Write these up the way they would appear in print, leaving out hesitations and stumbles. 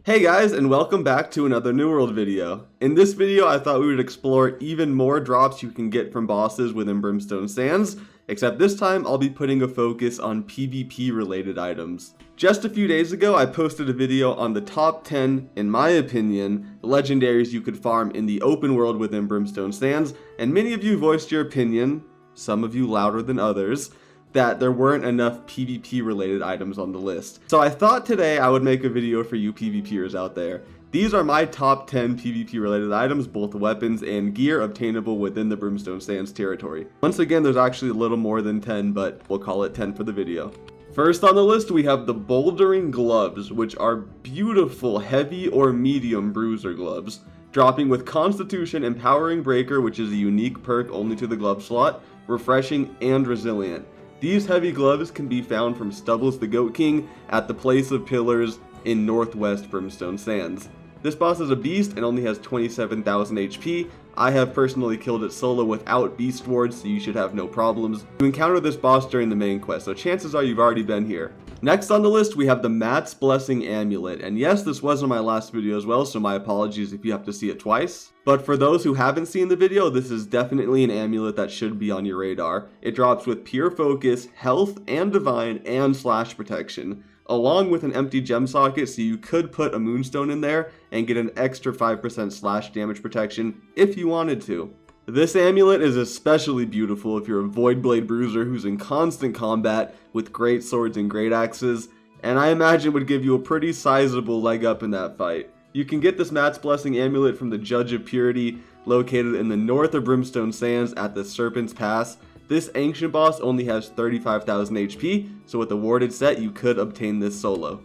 Hey guys, and welcome back to another New World video. In this video, I thought we would explore even more drops you can get from bosses within Brimstone Sands, except this time I'll be putting a focus on PvP related items. Just a few days ago, I posted a video on the top 10, in my opinion, legendaries you could farm in the open world within Brimstone Sands, and many of you voiced your opinion, some of you louder than others, that there weren't enough PvP related items on the list. So I thought today I would make a video for you PvPers out there. These are my top 10 PvP related items, both weapons and gear obtainable within the Brimstone Sands territory. Once again, there's actually a little more than 10, but we'll call it 10 for the video. First on the list, we have the Bouldering gloves, which are beautiful heavy or medium bruiser gloves, dropping with Constitution Empowering Breaker, which is a unique perk only to the glove slot, refreshing and resilient. These heavy gloves can be found from Stubbles the Goat King at the Place of Pillars in Northwest Brimstone Sands. This boss is a beast and only has 27,000 HP. I have personally killed it solo without beast wards, so you should have no problems. You encounter this boss during the main quest, so chances are you've already been here. Next on the list, we have the Matt's Blessing Amulet, and yes, this was in my last video as well, so my apologies if you have to see it twice. But for those who haven't seen the video, this is definitely an amulet that should be on your radar. It drops with Pure Focus, Health, and Divine, and Slash Protection, along with an empty gem socket, so you could put a moonstone in there and get an extra 5% slash damage protection if you wanted to. This amulet is especially beautiful if you're a Voidblade bruiser who's in constant combat with great swords and great axes, and I imagine would give you a pretty sizable leg up in that fight. You can get this Matt's Blessing amulet from the Judge of Purity, located in the north of Brimstone Sands at the Serpent's Pass. This ancient boss only has 35,000 HP, so with the warded set you could obtain this solo.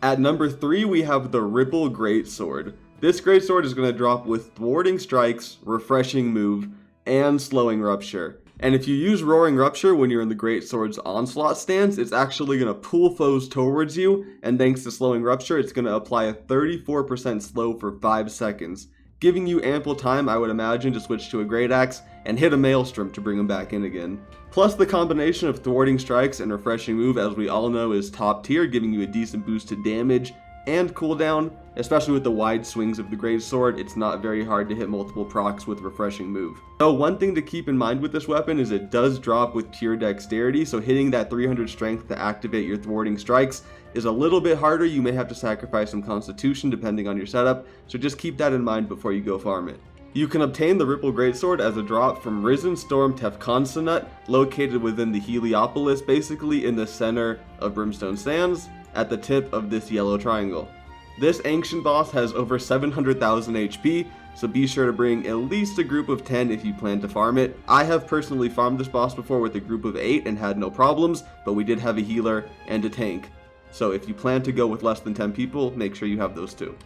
At number 3 we have the Ripple Greatsword. This greatsword is going to drop with Thwarting Strikes, Refreshing Move, and Slowing Rupture. And if you use Roaring Rupture when you're in the greatsword's onslaught stance, it's actually going to pull foes towards you, and thanks to Slowing Rupture, it's going to apply a 34% slow for 5 seconds, giving you ample time, I would imagine, to switch to a Great Axe and hit a Maelstrom to bring them back in again. Plus, the combination of Thwarting Strikes and Refreshing Move, as we all know, is top tier, giving you a decent boost to damage and cooldown. Especially with the wide swings of the greatsword, it's not very hard to hit multiple procs with Refreshing Move. So one thing to keep in mind with this weapon is it does drop with pure Dexterity, so hitting that 300 strength to activate your Thwarting Strikes is a little bit harder. You may have to sacrifice some Constitution depending on your setup, so just keep that in mind before you go farm it. You can obtain the Ripple Greatsword as a drop from Risen Storm Tefkonsonut, located within the Heliopolis, basically in the center of Brimstone Sands, at the tip of this yellow triangle. This ancient boss has over 700,000 HP, so be sure to bring at least a group of 10 if you plan to farm it. I have personally farmed this boss before with a group of 8 and had no problems, but we did have a healer and a tank. So if you plan to go with less than 10 people, make sure you have those too.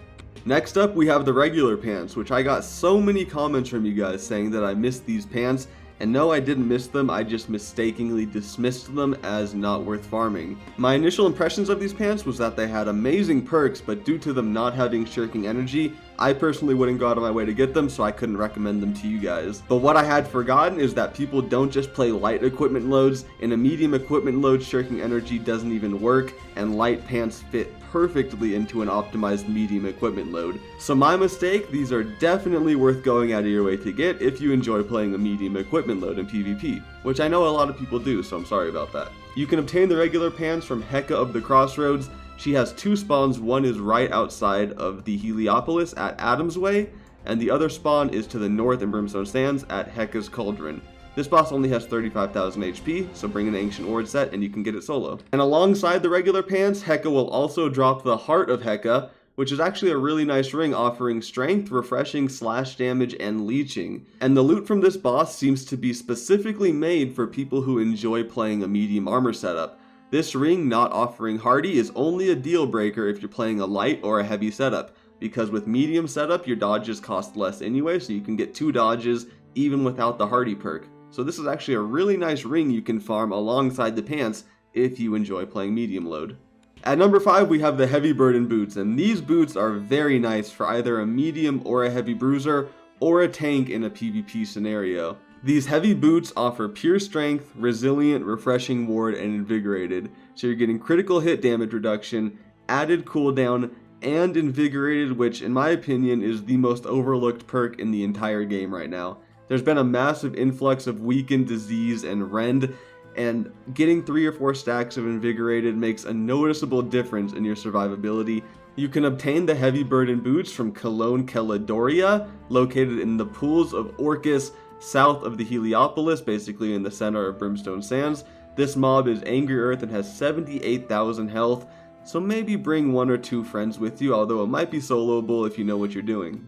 Next up, we have the regular pants, which I got so many comments from you guys saying that I missed these pants. And no, I didn't miss them, I just mistakenly dismissed them as not worth farming. My initial impressions of these pants was that they had amazing perks, but due to them not having shirking energy, I personally wouldn't go out of my way to get them, so I couldn't recommend them to you guys. But what I had forgotten is that people don't just play light equipment loads. In a medium equipment load, shirking energy doesn't even work, and light pants fit perfectly into an optimized medium equipment load. So my mistake, these are definitely worth going out of your way to get if you enjoy playing a medium equipment load in PvP, which I know a lot of people do, so I'm sorry about that. You can obtain the regular pants from Heka of the Crossroads. She has 2 spawns, one is right outside of the Heliopolis at Adam's Way, and the other spawn is to the north in Brimstone Sands at Heka's Cauldron. This boss only has 35,000 HP, so bring an Ancient Ward set and you can get it solo. And alongside the regular pants, Heka will also drop the Heart of Heka, which is actually a really nice ring offering strength, refreshing, slash damage, and leeching. And the loot from this boss seems to be specifically made for people who enjoy playing a medium armor setup. This ring not offering hardy is only a deal breaker if you're playing a light or a heavy setup, because with medium setup your dodges cost less anyway, so you can get 2 dodges even without the hardy perk. So this is actually a really nice ring you can farm alongside the pants if you enjoy playing medium load. At number 5 we have the Heavy Burden Boots, and these boots are very nice for either a medium or a heavy bruiser or a tank in a PvP scenario. These heavy boots offer pure strength, resilient, refreshing ward, and invigorated, so you're getting critical hit damage reduction, added cooldown, and Invigorated, which in my opinion is the most overlooked perk in the entire game right now. There's been a massive influx of Weakened, Disease, and Rend, and getting 3 or 4 stacks of Invigorated makes a noticeable difference in your survivability. You can obtain the Heavy Burden Boots from Cologne Caledoria, located in the pools of Orcus, south of the Heliopolis, basically in the center of Brimstone Sands. This mob is Angry Earth and has 78,000 health, so maybe bring 1 or 2 friends with you, although it might be soloable if you know what you're doing.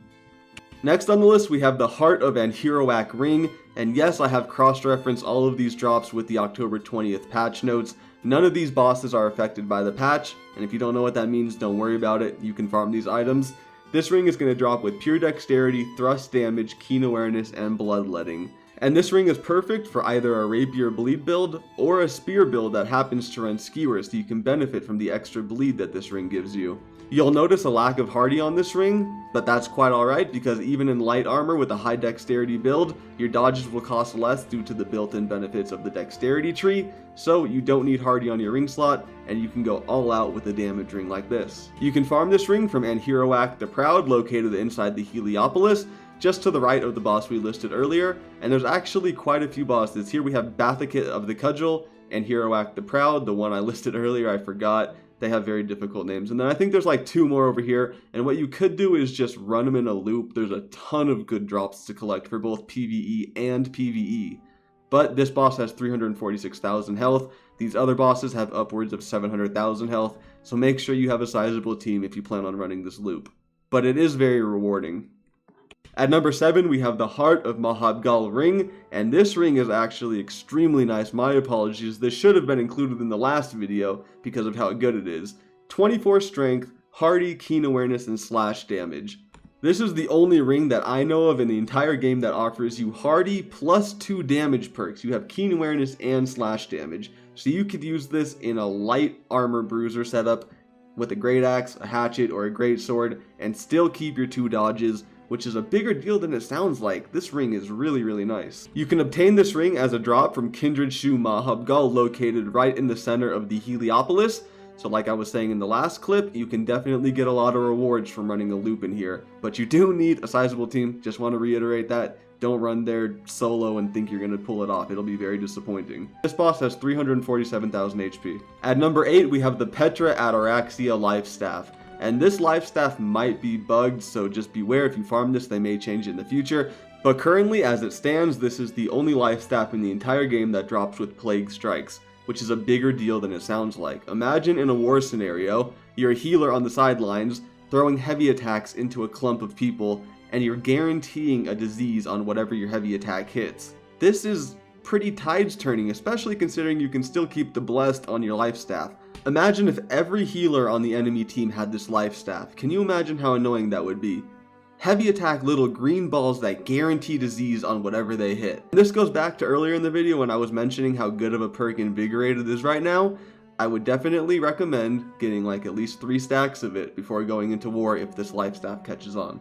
Next on the list, we have the Heart of Anhiroak Ring, and yes, I have cross-referenced all of these drops with the October 20th patch notes. None of these bosses are affected by the patch, and if you don't know what that means, don't worry about it, you can farm these items. This ring is going to drop with pure dexterity, thrust damage, keen awareness, and bloodletting. And this ring is perfect for either a rapier bleed build or a spear build that happens to run skewers, so you can benefit from the extra bleed that this ring gives you. You'll notice a lack of hardy on this ring, but that's quite alright because even in light armor with a high dexterity build, your dodges will cost less due to the built-in benefits of the dexterity tree, so you don't need hardy on your ring slot, and you can go all out with a damage ring like this. You can farm this ring from Anhiroak the Proud, located inside the Heliopolis, just to the right of the boss we listed earlier, and there's actually quite a few bosses. Here we have Bathakit of the Cudgel, Anhiroak the Proud, the one I listed earlier, I forgot. They have very difficult names. And then I think there's like 2 more over here, and what you could do is just run them in a loop. There's a ton of good drops to collect for both PvE and PvE. But this boss has 346,000 health. These other bosses have upwards of 700,000 health, so make sure you have a sizable team if you plan on running this loop. But it is very rewarding. At number 7, we have the Heart of Mahab ring, and this ring is actually extremely nice. My apologies, this should have been included in the last video because of how good it is. 24 strength, hardy, keen awareness, and slash damage. This is the only ring that I know of in the entire game that offers you hardy plus 2 damage perks. You have keen awareness and slash damage, so you could use this in a light armor bruiser setup with a great axe, a hatchet, or a greatsword, and still keep your 2 dodges, which is a bigger deal than it sounds like. This ring is really nice. You can obtain this ring as a drop from Kindred Shu Mahab located right in the center of the Heliopolis. So like I was saying in the last clip, you can definitely get a lot of rewards from running a loop in here. But you do need a sizable team, just want to reiterate that. Don't run there solo and think you're going to pull it off, it'll be very disappointing. This boss has 347,000 HP. At number 8, we have the Petra Ataraxia Life Staff. And this life staff might be bugged, so just beware if you farm this, they may change it in the future. But currently, as it stands, this is the only life staff in the entire game that drops with Plague Strikes, which is a bigger deal than it sounds like. Imagine in a war scenario, you're a healer on the sidelines, throwing heavy attacks into a clump of people, and you're guaranteeing a disease on whatever your heavy attack hits. This is pretty tides turning, especially considering you can still keep the blessed on your life staff. Imagine if every healer on the enemy team had this life staff. Can you imagine how annoying that would be? Heavy attack little green balls that guarantee disease on whatever they hit. This goes back to earlier in the video when I was mentioning how good of a perk Invigorated is right now. I would definitely recommend getting like at least 3 stacks of it before going into war if this life staff catches on.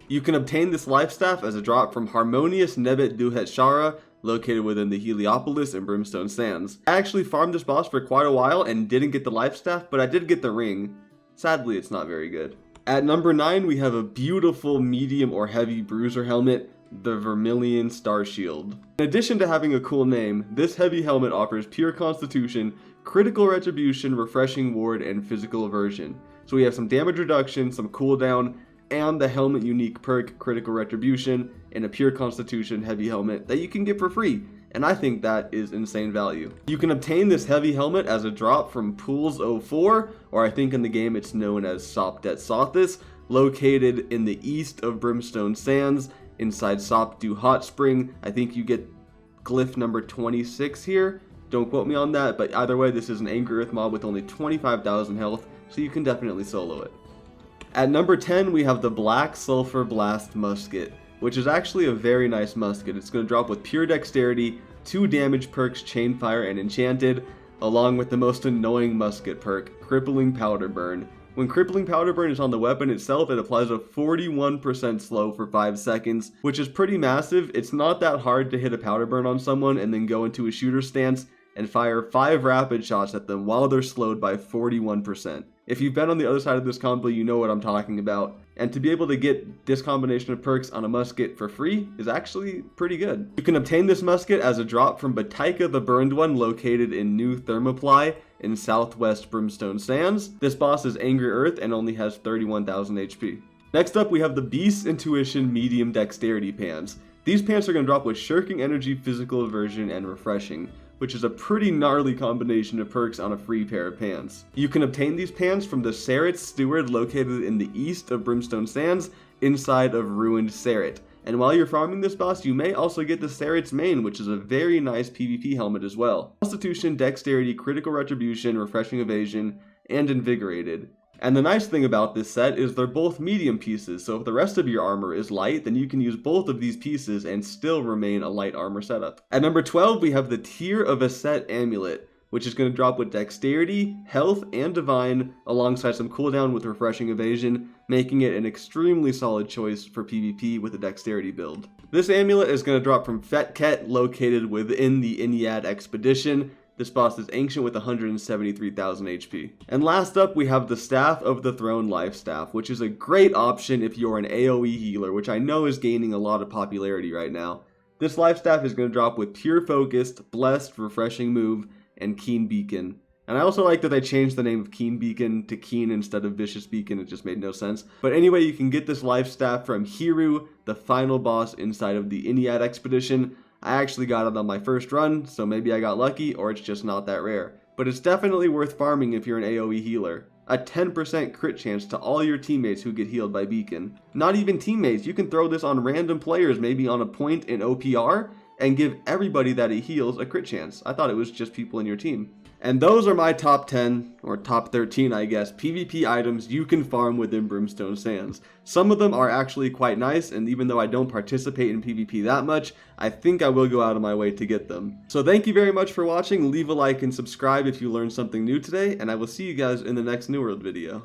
You can obtain this life staff as a drop from Harmonious Nebet Duhet Shara, located within the Heliopolis and Brimstone Sands. I actually farmed this boss for quite a while and didn't get the life staff, but I did get the ring. Sadly, it's not very good. At number 9, we have a beautiful medium or heavy bruiser helmet, the Vermillion Star Shield. In addition to having a cool name, this heavy helmet offers pure constitution, critical retribution, refreshing ward, and physical aversion. So we have some damage reduction, some cooldown, and the helmet unique perk, critical retribution, in a pure constitution heavy helmet that you can get for free, and I think that is insane value. You can obtain this heavy helmet as a drop from Pools 04, or I think in the game it's known as Sopdet Sothis, located in the east of Brimstone Sands, inside Sopdu Hot Spring. I think you get glyph number 26 here, don't quote me on that, but either way this is an Angry Earth mob with only 25,000 health, so you can definitely solo it. At number 10, we have the Black Sulfur Blast Musket, which is actually a very nice musket. It's going to drop with pure dexterity, 2 damage perks, Chainfire and Enchanted, along with the most annoying musket perk, Crippling Powder Burn. When Crippling Powder Burn is on the weapon itself, it applies a 41% slow for 5 seconds, which is pretty massive. It's not that hard to hit a powder burn on someone and then go into a shooter stance and fire 5 rapid shots at them while they're slowed by 41%. If you've been on the other side of this combo, you know what I'm talking about. And to be able to get this combination of perks on a musket for free is actually pretty good. You can obtain this musket as a drop from Bataika the Burned One, located in New Thermopylae in southwest Brimstone Sands. This boss is Angry Earth and only has 31,000 HP. Next up, we have the Beast's Intuition Medium Dexterity Pants. These pants are going to drop with Shirking Energy, Physical Aversion, and Refreshing, which is a pretty gnarly combination of perks on a free pair of pants. You can obtain these pants from the Serret's Steward, located in the east of Brimstone Sands, inside of Ruined Serret. And while you're farming this boss, you may also get the Serret's Mane, which is a very nice PvP helmet as well. Constitution, Dexterity, Critical Retribution, Refreshing Evasion, and Invigorated. And the nice thing about this set is they're both medium pieces, so if the rest of your armor is light, then you can use both of these pieces and still remain a light armor setup. At number 12, we have the Tear of a Set Amulet, which is going to drop with Dexterity, Health, and Divine, alongside some cooldown with Refreshing Evasion, making it an extremely solid choice for PvP with a Dexterity build. This amulet is going to drop from Fetket, located within the Inyad Expedition. This boss is ancient with 173,000 HP. And last up, we have the Staff of the Throne Life Staff, which is a great option if you're an AoE healer, which I know is gaining a lot of popularity right now. This Life Staff is going to drop with Pure Focused, Blessed, Refreshing Move, and Keen Beacon. And I also like that they changed the name of Keen Beacon to Keen instead of Vicious Beacon. It just made no sense. But anyway, you can get this Life Staff from Hiru, the final boss inside of the Inyad Expedition. I actually got it on my first run, so maybe I got lucky, or it's just not that rare. But it's definitely worth farming if you're an AoE healer. A 10% crit chance to all your teammates who get healed by Beacon. Not even teammates, you can throw this on random players, maybe on a point in OPR, and give everybody that it heals a crit chance. I thought it was just people in your team. And those are my top 10, or top 13 I guess, PvP items you can farm within Brimstone Sands. Some of them are actually quite nice, and even though I don't participate in PvP that much, I think I will go out of my way to get them. So thank you very much for watching, leave a like and subscribe if you learned something new today, and I will see you guys in the next New World video.